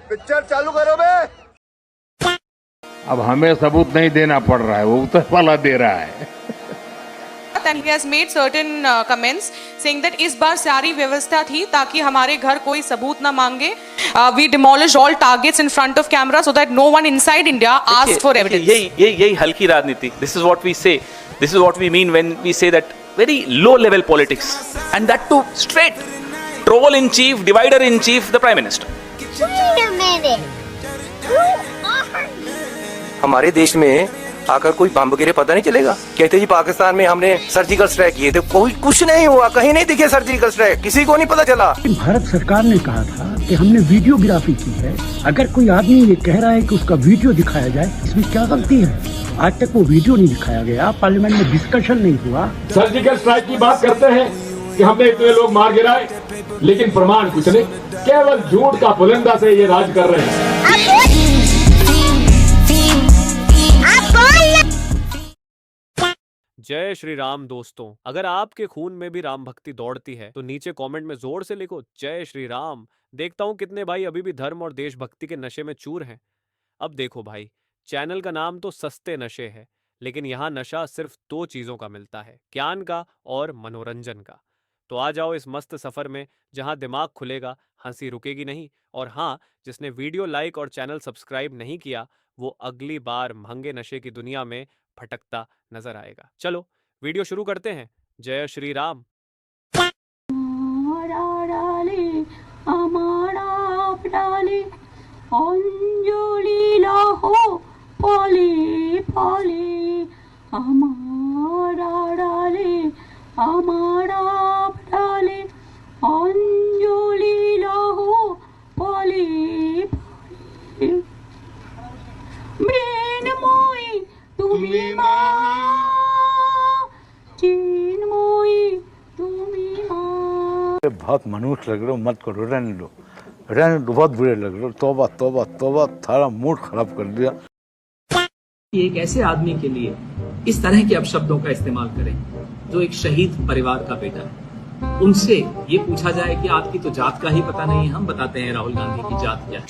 Picture चालू करो बे। अब हमें सबूत नहीं देना पड़ रहा है, वो ऊपर वाला दे रहा है। And he has made certain comments saying that इस बार सारी व्यवस्था थी ताकि हमारे घर कोई सबूत ना मांगे. We demolished all targets in front of camera so that no one inside India asked for evidence. यही हल्की राजनीति. This is what we say. This is what we mean when we say that very low level politics, and that too straight. Troll in chief, divider in chief, the prime minister. Wait a minute. Who are you? हमारे देश में आकर कोई बम गिरे पता नहीं चलेगा. कहते जी पाकिस्तान में हमने सर्जिकल स्ट्राइक किए थे, कोई कुछ नहीं हुआ, कहीं नहीं दिखे सर्जिकल स्ट्राइक, किसी को नहीं पता चला. भारत सरकार ने कहा था कि हमने वीडियोग्राफी की है. अगर कोई आदमी ये कह रहा है कि उसका वीडियो दिखाया जाए, इसमें क्या गलती है? आज तक वो वीडियो नहीं दिखाया गया, पार्लियामेंट में डिस्कशन नहीं हुआ. सर्जिकल स्ट्राइक की बात करते हैं कि हमने इतने लोग मार गिराए, लेकिन प्रमाण कुछ नहीं, केवल झूठ का पुलिंदा से ये राज कर रहे हैं. जय श्री राम दोस्तों, अगर आपके खून में भी राम भक्ति दौड़ती है तो नीचे कमेंट में जोर से लिखो जय श्री राम. देखता हूं कितने भाई अभी भी धर्म और देशभक्ति के नशे में चूर हैं. अब देखो भाई, चैनल का नाम तो सस्ते नशे है, लेकिन यहाँ नशा सिर्फ दो चीजों का मिलता है, ज्ञान का और मनोरंजन का. तो आ जाओ इस मस्त सफर में जहाँ दिमाग खुलेगा, हंसी रुकेगी नहीं. और हाँ, जिसने वीडियो लाइक और चैनल सब्सक्राइब नहीं किया वो अगली बार महंगे नशे की दुनिया में भटकता नजर आएगा. चलो वीडियो शुरू करते हैं. जय श्री राम. बहुत मनुष्य लग रहे हो, मत करो, रहने दो, बहुत बुरे लग रहे हो. तौबा तौबा तौबा, थारा मूड खराब कर दिया. एक ऐसे आदमी के लिए इस तरह के अपशब्दों का इस्तेमाल करें जो एक शहीद परिवार का बेटा है. उनसे ये पूछा जाए कि आपकी तो जात का ही पता नहीं है. हम बताते हैं राहुल गांधी की जात क्या है.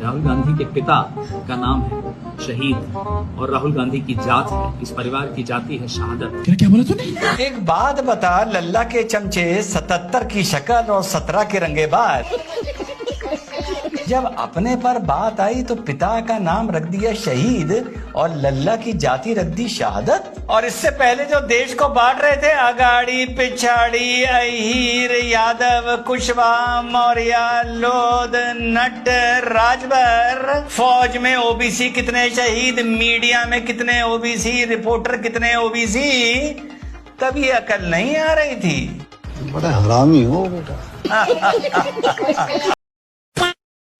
राहुल गांधी के पिता का नाम है शहीद और राहुल गांधी की जात है, इस परिवार की जाति है शहादत. क्या बोला तूने? एक बात बता, लल्ला के चमचे 77 की शक्ल और 17 के रंगेबाज. जब अपने पर बात आई तो पिता का नाम रख दिया शहीद और लल्ला की जाति रख दी शहादत. और इससे पहले जो देश को बांट रहे थे, अगाड़ी पिछाड़ी, अहीर, यादव, कुशवाहा, मौर्य, लोध, नट, राजभर, फौज में ओबीसी कितने शहीद, मीडिया में कितने ओबीसी, रिपोर्टर कितने ओबीसी, तभी अकल नहीं आ रही थी. बड़ा हरामी हो बेटा.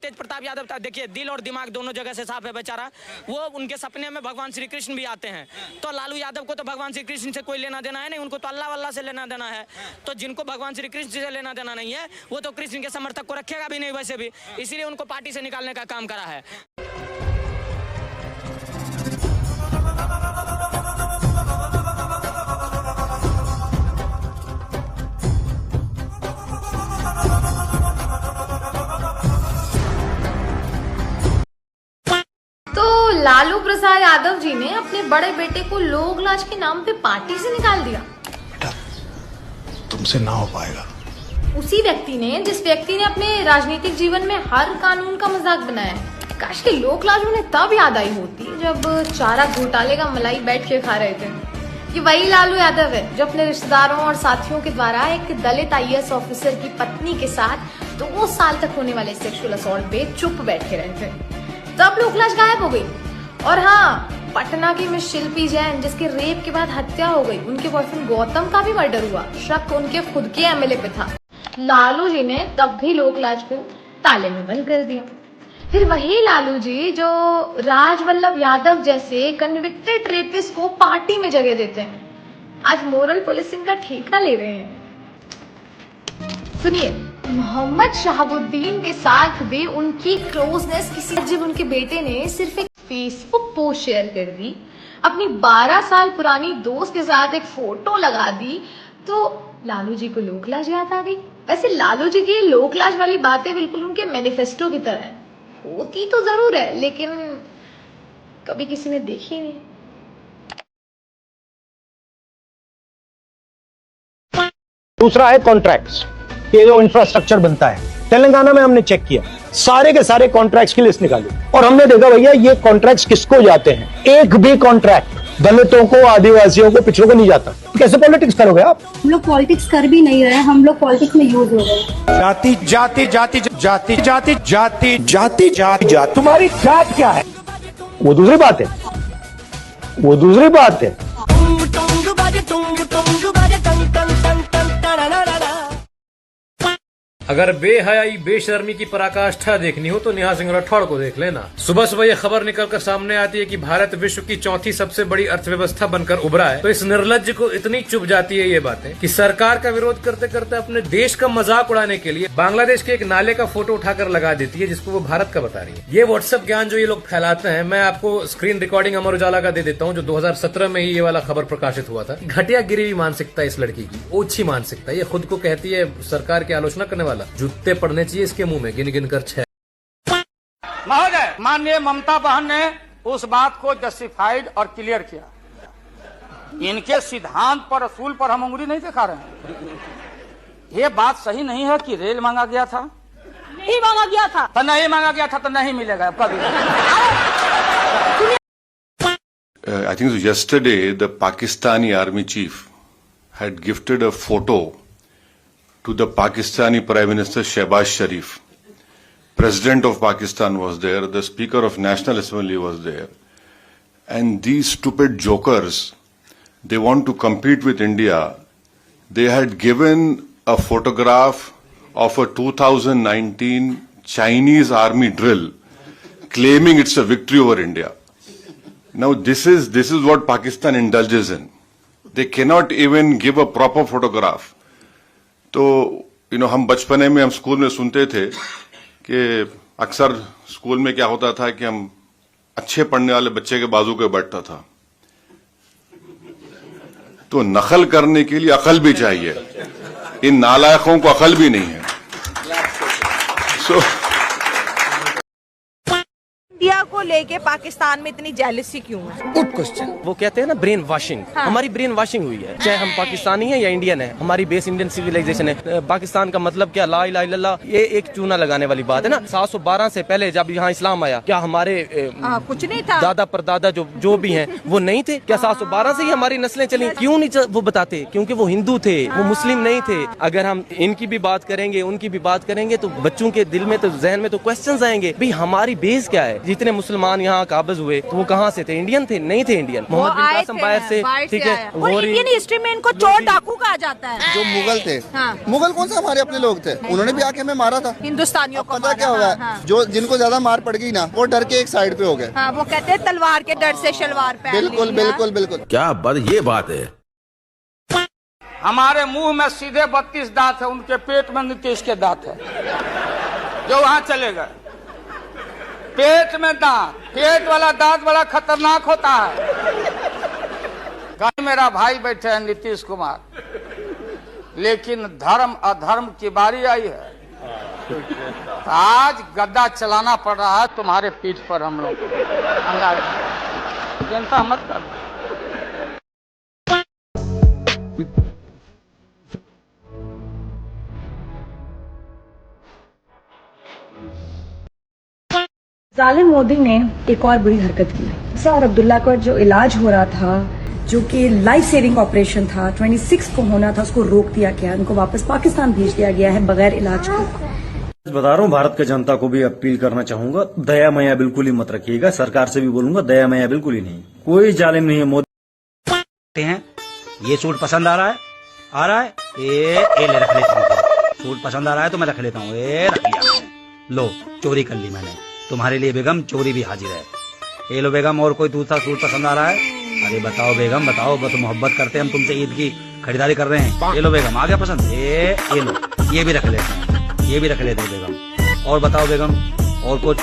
तेज प्रताप यादव था, देखिए दिल और दिमाग दोनों जगह से साफ है बेचारा. वो उनके सपने में भगवान श्री कृष्ण भी आते हैं. तो लालू यादव को तो भगवान श्री कृष्ण से कोई लेना देना है नहीं, उनको तो अल्लाह वल्लाह से लेना देना है. तो जिनको भगवान श्री कृष्ण से लेना देना नहीं है वो तो कृष्ण के समर्थक को रखेगा भी नहीं वैसे भी, इसीलिए उनको पार्टी से निकालने का काम करा है. लालू प्रसाद यादव जी ने अपने बड़े बेटे को लोकलाज के नाम पे पार्टी से निकाल दिया. बेटा, तुमसे ना हो पाएगा. उसी व्यक्ति ने जिस व्यक्ति ने अपने राजनीतिक जीवन में हर कानून का मजाक बनाया. काश के लोकलाज उन्हें तब याद आई होती जब चारा घोटाले का मलाई बैठ के खा रहे थे. ये वही लालू यादव है जो अपने रिश्तेदारों और साथियों के द्वारा एक दलित IAS ऑफिसर की पत्नी के साथ 2 साल तक होने वाले सेक्सुअल असॉल्ट पे चुप बैठे रहे थे. तब लोकलाज गायब हो गई. और हाँ, पटना की मिस शिल्पी जैन जिसके रेप के बाद हत्या हो गई, उनके बॉयफ्रेंड गौतम का भी मर्डर हुआ. शक उनके खुद के MLA पे था. लालू जी ने तब भी लोकलाज को ताले में बंद कर दिया. फिर वही लालू जी जो राजवल्लभ यादव जैसे कन्विक्टेड रेपिस्ट को पार्टी में जगह देते हैं, आज मोरल पुलिसिंग का ठेका ले रहे हैं. सुनिए, मोहम्मद शहाबुद्दीन के साथ भी उनकी क्लोजनेस किसी, जब उनके बेटे ने सिर्फ एक फेसबुक पोस्ट शेयर कर दी, अपनी 12 साल पुरानी दोस्त के साथ एक फोटो लगा दी, तो लालू जी को लोकलाज याद आ गई. वैसे लालू जी की लोकलाज वाली बातें बिल्कुल उनके मैनिफेस्टो की तरह है. होती तो जरूर है, लेकिन कभी किसी ने देखी नहीं। दूसरा है कॉन्ट्रैक्ट्स। ये जो इंफ्रास्ट्रक्चर बनता है तेलंगाना में, हमने चेक किया, सारे के सारे कॉन्ट्रैक्ट्स की लिस्ट निकाली और हमने देखा भैया ये कॉन्ट्रैक्ट्स किसको जाते हैं। एक भी कॉन्ट्रैक्ट दलितों को, आदिवासियों को, पिछड़ों को नहीं जाता। कैसे पॉलिटिक्स करोगे आप? हम लोग पॉलिटिक्स कर भी नहीं रहे, हम लोग पॉलिटिक्स में यूज हो रहे हैं। जाति जाति जाति जाति जाति जाति जाति जाति जाति, तुम्हारी जात क्या है वो दूसरी बात है, वो दूसरी बात है। अगर बेहयाई बेशर्मी की पराकाष्ठा देखनी हो तो नेहा सिंह राठौड़ को देख लेना। सुबह सुबह ये खबर निकलकर सामने आती है कि भारत विश्व की चौथी सबसे बड़ी अर्थव्यवस्था बनकर उभरा है, तो इस निर्लज्ज को इतनी चुभ जाती है ये बातें कि सरकार का विरोध करते करते अपने देश का मजाक उड़ाने के लिए बांग्लादेश के एक नाले का फोटो उठाकर लगा देती है, जिसको वो भारत का बता रही है। ये व्हाट्सएप ज्ञान जो ये लोग फैलाते हैं, मैं आपको स्क्रीन रिकॉर्डिंग अमर उजाला का दे देता हूँ, जो 2017 में ही ये वाला खबर प्रकाशित हुआ था। घटिया गिरी हुई मानसिकता इस लड़की की, ओछी मानसिकता। ये खुद को कहती है सरकार की आलोचना करने वाला, जूते पड़ने चाहिए इसके मुंह में गिन गिन कर 6। महोदय, माननीय ममता बहन ने उस बात को जस्टिफाइड और क्लियर किया। इनके सिद्धांत पर, असूल पर हम उंगली नहीं दिखा रहे हैं। ये बात सही नहीं है कि रेल मांगा गया था, नहीं मांगा गया था तो नहीं मांगा गया था तो नहीं मिलेगा कभी। I think so yesterday the Pakistani army chief had gifted a photo to the Pakistani Prime Minister Shehbaz Sharif. President of Pakistan was there, the Speaker of National Assembly was there. And these stupid jokers, they want to compete with India. They had given a photograph of a 2019 Chinese army drill, claiming it's a victory over India. Now this is what Pakistan indulges in. They cannot even give a proper photograph. तो हम बचपने में हम school में सुनते थे कि अक्सर स्कूल में क्या होता था कि हम अच्छे पढ़ने वाले बच्चे के बाजू के बैठता था। तो नकल करने के लिए अकल भी चाहिए, इन नालायकों को अकल भी नहीं है। इंडिया को लेके पाकिस्तान में इतनी जेलसी क्यों है? Good question. वो कहते हैं ना ब्रेन वॉशिंग, हमारी ब्रेन वॉशिंग हुई है। चाहे हम पाकिस्तानी हैं या इंडियन हैं, हमारी बेस इंडियन सिविलाइजेशन है। पाकिस्तान का मतलब क्या, ला इलाहा इल्लल्लाह, ये एक चूना लगाने वाली बात है ना। 712 से पहले जब यहाँ इस्लाम आया, क्या हमारे कुछ नहीं था? दादा परदादा जो भी हैं वो नहीं थे क्या? 712 से ही हमारी नस्लें चली। क्यों नहीं वो बताते? क्योंकि वो हिंदू थे, वो मुस्लिम नहीं थे। अगर हम इनकी भी बात करेंगे, उनकी भी बात करेंगे, तो बच्चों के दिल में, तो जहन में तो क्वेश्चन आएंगे, भाई हमारी बेस क्या है? जितने मुसलमान यहाँ काबिज हुए तो वो कहाँ से थे? इंडियन थे? नहीं थे इंडियन। मोहम्मद बिन कासिम बाहर से, ठीक है। इंडियन हिस्ट्री में इनको चोर डाकू कहा जाता है। जो मुगल थे, मुगल कौन सा हमारे अपने लोग थे, उन्होंने भी आके हमें मारा था। हिंदुस्तानियों को पता क्या हुआ, जो जिनको ज्यादा मार पड़ गई ना, वो डर के एक साइड पे हो गए। वो कहते हैं तलवार के डर से शलवार पहन ली। बिल्कुल बिल्कुल बिल्कुल। क्या बात, ये बात है। हमारे मुंह में सीधे 32 दांत है, उनके पेट में नीतीश के दांत है, जो वहां चले गए। पेट में दांत, पेट वाला दांत बड़ा खतरनाक होता है। मेरा भाई बैठे हैं नीतीश कुमार, लेकिन धर्म अधर्म की बारी आई है। तो आज गद्दा चलाना पड़ रहा है तुम्हारे पीठ पर। हम लोग चिंता मत कर। जालिम मोदी ने एक और बुरी हरकत की। सर अब्दुल्ला का जो इलाज हो रहा था, जो कि लाइफ सेविंग ऑपरेशन था, 26 को होना था, उसको रोक दिया गया। उनको वापस पाकिस्तान भेज दिया गया है बगैर इलाज को। बता रहा हूँ, भारत की जनता को भी अपील करना चाहूंगा, दया माया बिल्कुल ही मत रखिएगा। सरकार से भी बोलूंगा, दया माया बिल्कुल ही नहीं, कोई जालिम नहीं है मोदी। ये सूट पसंद आ रहा है, ये ले रख लेता हूँ। सूट पसंद आ रहा है तो मैं रख लेता हूँ, ये रख लिया। लो, चोरी कर ली मैंने तुम्हारे लिए बेगम, चोरी भी हाजिर है। ये लो बेगम, और कोई दूसरा सूट पसंद आ रहा है? अरे बताओ बेगम, बताओ, बस मोहब्बत करते हैं हम तुमसे, ईद की खरीदारी कर रहे हैं। ये लो बेगम, आ गया पसंद? ये लो, ये भी रख लेते हैं, ये भी रख लेते हैं बेगम। और बताओ बेगम, और कुछ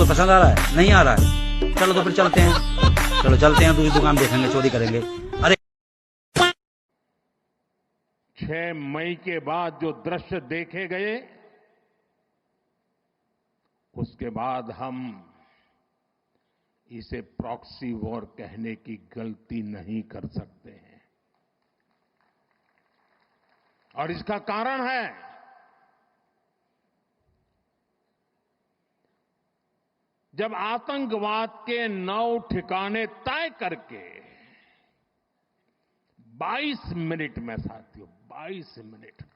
पसंद आ रहा है? नहीं आ रहा है? चलो तो फिर चलते हैं, चलो चलते हैं, दूसरी दुकान देखेंगे, चोरी करेंगे। अरे 6 मई के बाद जो दृश्य देखे गए उसके बाद हम इसे प्रॉक्सी वॉर कहने की गलती नहीं कर सकते हैं। और इसका कारण है जब आतंकवाद के 9 ठिकाने तय करके 22 मिनट में, साथियों 22 मिनट में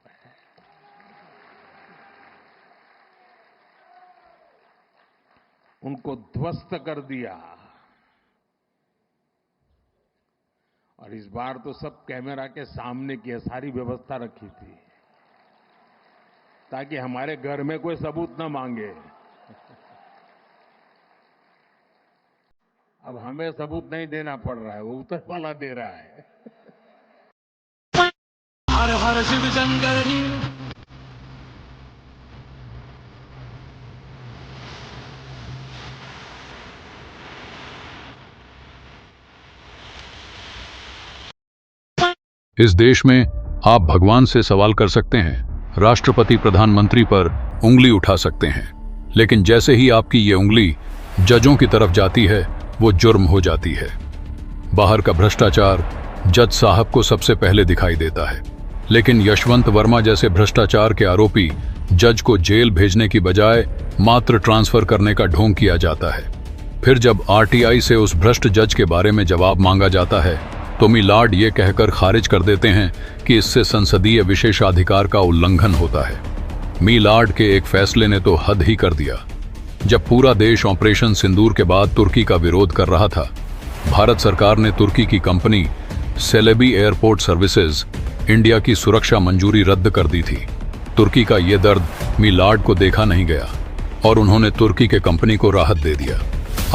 उनको ध्वस्त कर दिया। और इस बार तो सब कैमरा के सामने की सारी व्यवस्था रखी थी ताकि हमारे घर में कोई सबूत न मांगे। अब हमें सबूत नहीं देना पड़ रहा है, वो ऊपर वाला दे रहा है। हर हर शिव शंकर जी। इस देश में आप भगवान से सवाल कर सकते हैं, राष्ट्रपति प्रधानमंत्री पर उंगली उठा सकते हैं, लेकिन जैसे ही आपकी ये उंगली जजों की तरफ जाती है वो जुर्म हो जाती है। बाहर का भ्रष्टाचार जज साहब को सबसे पहले दिखाई देता है, लेकिन यशवंत वर्मा जैसे भ्रष्टाचार के आरोपी जज को जेल भेजने की बजाय मात्र ट्रांसफर करने का ढोंग किया जाता है। फिर जब आरटीआई से उस भ्रष्ट जज के बारे में जवाब मांगा जाता है तो मिलाड ये कहकर खारिज कर देते हैं कि इससे संसदीय विशेषाधिकार का उल्लंघन होता है। मिलाड के एक फैसले ने तो हद ही कर दिया। जब पूरा देश ऑपरेशन सिंदूर के बाद तुर्की का विरोध कर रहा था, भारत सरकार ने तुर्की की company Celebi airport services India की सुरक्षा मंजूरी रद्द कर दी थी। तुर्की का ये दर्द मिलाड को देखा नहीं गया और उन्होंने तुर्की के कंपनी को राहत दे दिया।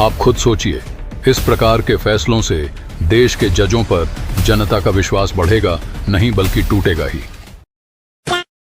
आप खुद सोचिए, इस प्रकार के फैसलों से देश के जजों पर जनता का विश्वास बढ़ेगा नहीं बल्कि टूटेगा ही।